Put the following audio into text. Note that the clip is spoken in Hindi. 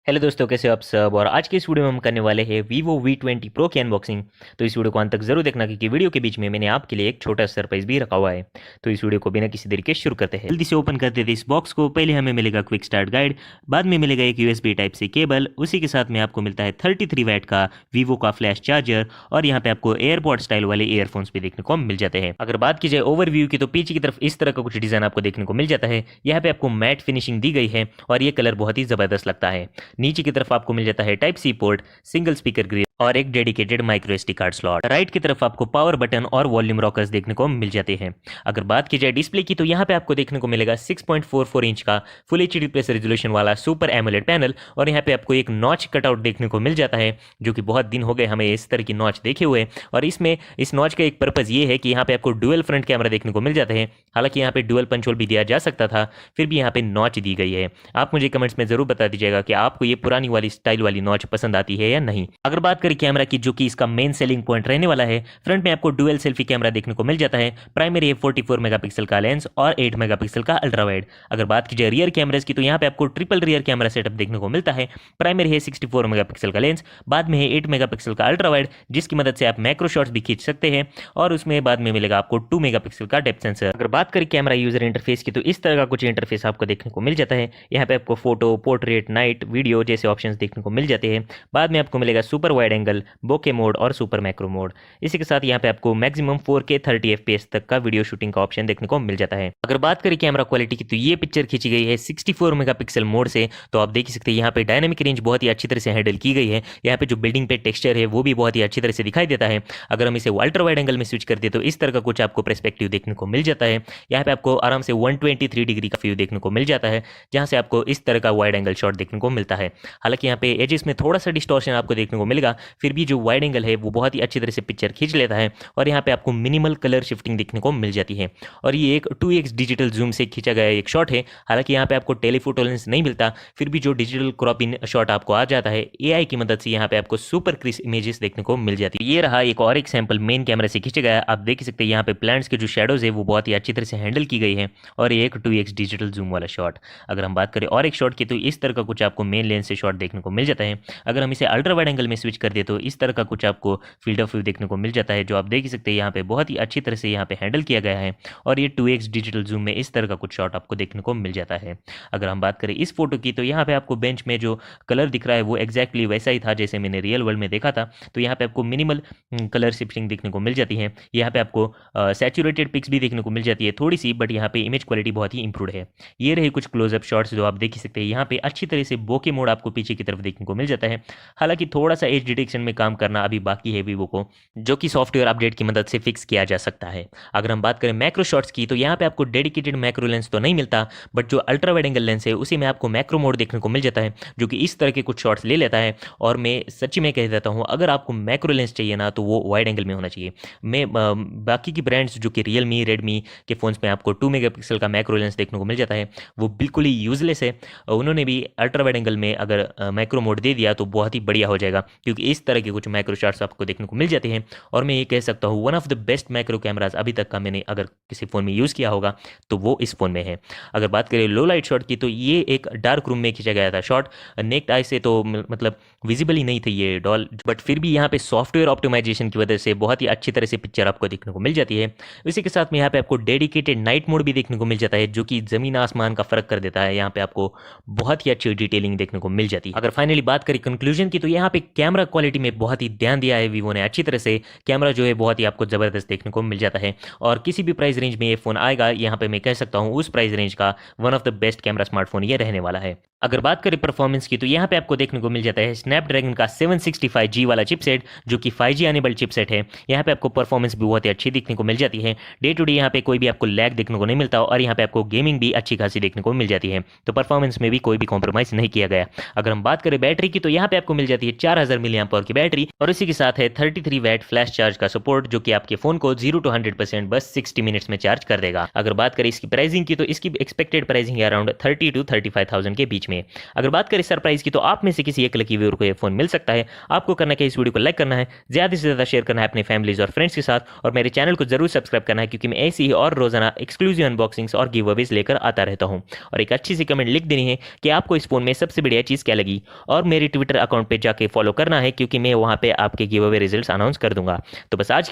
हेलो दोस्तों, कैसे हो आप सब। और आज के इस वीडियो में हम करने वाले हैं Vivo V20 Pro की अनबॉक्सिंग। तो इस वीडियो को अंत तक जरूर देखना क्योंकि वीडियो के बीच में मैंने आपके लिए एक छोटा सरप्राइज भी रखा हुआ है। तो इस वीडियो को बिना किसी देरी के शुरू करते हैं। जल्दी से ओपन करते थे इस बॉक्स को। पहले हमें मिलेगा क्विक स्टार्ट गाइड, बाद में मिलेगा एक USB टाइप सी केबल, उसी के साथ में आपको मिलता है 33 वैट का वीवो का फ्लैश चार्जर और यहाँ पे आपको एयरपॉड स्टाइल वाले ईयरफोन्स भी देखने को मिल जाते हैं। अगर बात की जाए ओवरव्यू की तो पीछे की तरफ इस तरह का कुछ डिजाइन आपको देखने को मिल जाता है। यहाँ पे आपको मैट फिनिशिंग दी गई है और ये कलर बहुत ही जबरदस्त लगता है। नीचे की तरफ आपको मिल जाता है type C port, single speaker grill और एक dedicated micro SD card slot. Right की तरफ आपको पावर बटन और वॉल्यूम रॉकर्स देखने को मिल जाते हैं। अगर बात की जाए डिस्प्ले की तो यहाँ पे आपको देखने को मिलेगा 6.44 इंच का फुल एचडी प्लस रेजोल्यूशन वाला सुपर एमोलेड पैनल और यहाँ पे आपको एक नॉच कटआउट देखने को मिल जाता है, जो कि बहुत दिन हो गए हमें इस तरह की नॉच देखे हुए। और इसमें इस नॉच का एक पर्पज ये है कि यहाँ पे आपको डुअल फ्रंट कैमरा देखने को मिल जाता है। हालांकि यहाँ पे डुअल पंच होल भी दिया जा सकता था, फिर भी यहाँ पे नॉच दी गई है। आप मुझे कमेंट्स में जरूर बता दीजिएगा कि आपको ये पुरानी वाली स्टाइल वाली नॉच पसंद आती है या नहीं। अगर बात करें कैमरा की, जो कि इसका मेन सेलिंग पॉइंट रहने वाला है, फ्रंट में आपको डुअल सेल्फी कैमरा देखने को मिल जाता है। प्राइमरी है 44 मेगापिक्सल का लेंस और 8 मेगापिक्सल का अल्ट्रा वाइड। अगर बात की जाए रियर कैमरास की तो यहाँ पे आपको ट्रिपल रियर कैमरा सेटअप देखने को मिलता है। प्राइमरी है 64 मेगापिक्सल का लेंस, बाद में है 8 मेगापिक्सल का अल्ट्रा वाइड, जिसकी मदद से आप मैक्रो शॉट्स भी खींच सकते हैं और उसमें बाद में मिलेगा आपको 2 मेगापिक्सल का डेप्थ सेंसर। अगर बात करें कैमरा यूजर इंटरफेस की तो इस तरह का कुछ इंटरफेस आपको देखने को मिल जाता है। यहाँ पे आपको फोटो, पोर्ट्रेट, नाइट, वीडियो जैसे ऑप्शंस देखने को मिल जाते हैं। बाद में आपको मिलेगा सुपर वाइड एंगल, बोके मोड और सुपर मैक्रो मोड। इसी के साथ यहाँ पे आपको मैक्सिमम 4K 30 FPS तक का वीडियो शूटिंग का ऑप्शन देखने को मिल जाता है। अगर बात करें कैमरा क्वालिटी की तो ये पिक्चर खींची गई है 64 मेगापिक्सल मोड से। तो आप देख सकते हैं यहाँ पे डायनामिक रेंज बहुत ही अच्छी तरह से हैंडल की गई है। यहाँ पे जो बिल्डिंग पे टेक्सचर है वो भी बहुत ही अच्छी तरह से दिखाई देता है। अगर हम इसे अल्ट्रा वाइड एंगल में स्विच कर दे तो इस तरह का कुछ आपको पर्सपेक्टिव देखने को मिल जाता है। यहाँ पे आपको आराम से 123 डिग्री का व्यू देखने को मिल जाता है, जहाँ से आपको इस तरह का वाइड एंगल शॉट देखने को मिलता है। हालांकि यहाँ पे एजेस में थोड़ा सा डिस्टॉर्शन आपको देखने को मिलेगा, फिर भी जो वाइड एंगल है वो बहुत ही अच्छी तरह से पिक्चर खींच लेता है। और यहाँ पे आपको मिनिमल कलर शिफ्टिंग देखने को मिल जाती है। और ये एक 2x डिजिटल जूम से खींचा गया एक शॉट है। हालांकि यहाँ पे आपको टेलीफोटो लेंस नहीं मिलता, फिर भी जो डिजिटल क्रॉप इन शॉट आपको आ जाता है एआई की मदद से, यहाँ पे आपको सुपर क्रिस्प इमेजेस देखने को मिल जाती है। ये रहा एक और एक सैंपल मेन कैमरा से खींचा गया। आप देख सकते हैं यहाँ पे प्लांट्स के जो शेडोज है वो बहुत ही अच्छी तरह से हैंडल की गई है और ये एक 2x डिजिटल जूम वाला शॉट। अगर हम बात करें और एक शॉट की तो इस तरह का कुछ आपको मेन लेंस से शॉट देखने को मिल जाता है। अगर हम इसे अल्ट्रा वाइड एंगल में स्विच कर दे तो इस तरह का कुछ आपको फील्ड ऑफ व्यू देखने को मिल जाता है, जो आप देख सकते हैं यहाँ पे बहुत ही अच्छी तरह से यहाँ पे हैंडल किया गया है। और ये 2x डिजिटल जूम में इस तरह का कुछ शॉट आपको देखने को मिल जाता है। अगर हम बात करें इस फोटो की तो यहाँ पे आपको बेंच में जो कलर दिख रहा है वो एक्जैक्टली वैसा ही था जैसे मैंने रियल वर्ल्ड में देखा था। तो यहाँ पे आपको मिनिमल कलर शिफ्टिंग देखने को मिल जाती है। यहाँ पे आपको सैचुरेटेड पिक्स भी देखने को मिल जाती है थोड़ी सी, बट यहाँ पे इमेज क्वालिटी बहुत ही इंप्रूव्ड है। ये रहे कुछ क्लोजअप शॉट्स जो आप देख सकते हैं। यहाँ पे अच्छी तरह से बोके मोड आपको पीछे की तरफ देखने को मिल जाता है। हालांकि थोड़ा सा एज डिटेक्शन में काम करना अभी बाकी है वीवो को, जो कि सॉफ्टवेयर अपडेट की मदद से फिक्स किया जा सकता है। अगर हम बात करें मैक्रो शॉट्स की तो यहाँ पे आपको डेडिकेटेड मैक्रो लेंस तो नहीं मिलता, बट जो अल्ट्रा वाइड एंगल लेंस है उसी में आपको मैक्रो मोड देखने को मिल जाता है, जो कि इस तरह के कुछ शॉट्स ले लेता है। और मैं सच्ची में कह देता हूँ, अगर आपको मैक्रो लेंस चाहिए ना तो वो वाइड एंगल में होना चाहिए। मैं बाकी की ब्रांड्स जो कि रियलमी, रेडमी के फोन्स में आपको 2 मेगापिक्सल का मैक्रो लेंस देखने को मिल जाता है, वो बिल्कुल ही यूजलेस है। उन्होंने भी अल्ट्रा वाइड एंगल में अगर मैक्रो मोड दे दिया तो बहुत ही बढ़िया हो जाएगा, क्योंकि इस तरह के कुछ मैक्रो शॉट्स आपको देखने को मिल जाते हैं। और मैं ये कह सकता हूँ one of the best macro cameras अभी तक का मैंने अगर किसी फ़ोन में यूज़ किया होगा तो वो इस फ़ोन में है। अगर बात करें लो लाइट शॉट की तो ये एक डार्क रूम में खींचा गया था शॉट। नेक्ड आई से तो मतलब विजिबल ही नहीं थी ये डॉल, बट फिर भी यहाँ पे सॉफ्टवेयर ऑप्टिमाइजेशन की वजह से बहुत ही अच्छी तरह से पिक्चर आपको देखने को मिल जाती है। इसी के साथ में यहाँ पे आपको डेडिकेटेड नाइट मोड भी देखने को मिल जाता है, जो कि ज़मीन आसमान का फर्क कर देता है। यहाँ पे आपको बहुत ही अच्छी डिटेलिंग देखने को मिल जाती है। अगर फाइनली बात करें कंक्लूजन की तो यहाँ पे कैमरा क्वालिटी में बहुत ही ध्यान दिया है वीवो ने अच्छी तरह से। कैमरा जो है बहुत ही आपको ज़बरदस्त देखने को मिल जाता है और किसी भी प्राइस रेंज में ये फ़ोन आएगा, यहाँ पे मैं कह सकता हूँ उस प्राइस रेंज का one of the best camera smartphone ये रहने वाला है। अगर बात करें परफॉर्मेंस की तो यहाँ पे आपको देखने को मिल जाता है स्नैपड्रैगन का 765G वाला चिपसेट, जो कि 5G अनेबल्ड चिपसेट है। यहाँ पे आपको परफॉर्मेंस भी बहुत ही अच्छी देखने को मिल जाती है। डे टू डे यहाँ पे कोई भी आपको लैग देखने को नहीं मिलता और यहाँ पे आपको गेमिंग भी अच्छी खासी देखने को मिल जाती है। तो परफॉर्मेंस में भी कोई भी कॉम्प्रोमाइज़ नहीं किया गया। अगर हम बात करें बैटरी की तो यहाँ पे आपको मिल जाती है 4000 mAh पावर की बैटरी और इसी के साथ है 33 वैट फ्लैश चार्ज का सपोर्ट, जो कि आपके फोन को 0 to 100% बस 60 मिनट्स में चार्ज कर देगा। अगर बात करें इसकी प्राइसिंग की तो इसकी एक्सपेक्टेड प्राइसिंग है अराउंड 30 to 35,000 के बीच में। अगर बात करें सरप्राइज की तो आप में से किसी एक लकी व्यूअर को ये फोन मिल सकता है। आपको करना क्या, इस वीडियो को लाइक करना है, ज्यादा से ज्यादा शेयर करना है अपने फैमिलीज और फ्रेंड्स के साथ, और मेरे चैनल को जरूर सब्सक्राइब करना है क्योंकि मैं ऐसी ही और रोजाना एक्सक्लूसिव अनबॉक्सिंग्स और गिव अवेज लेकर आता रहता हूं। और एक अच्छी सी कमेंट लिख देनी है कि आपको इस फोन में सबसे बढ़िया चीज क्या लगी, और मेरे ट्विटर अकाउंट पे जाके फॉलो करना है क्योंकि मैं वहां पे आपके गिव अवे रिजल्ट्स अनाउंस कर दूंगा। तो बस आज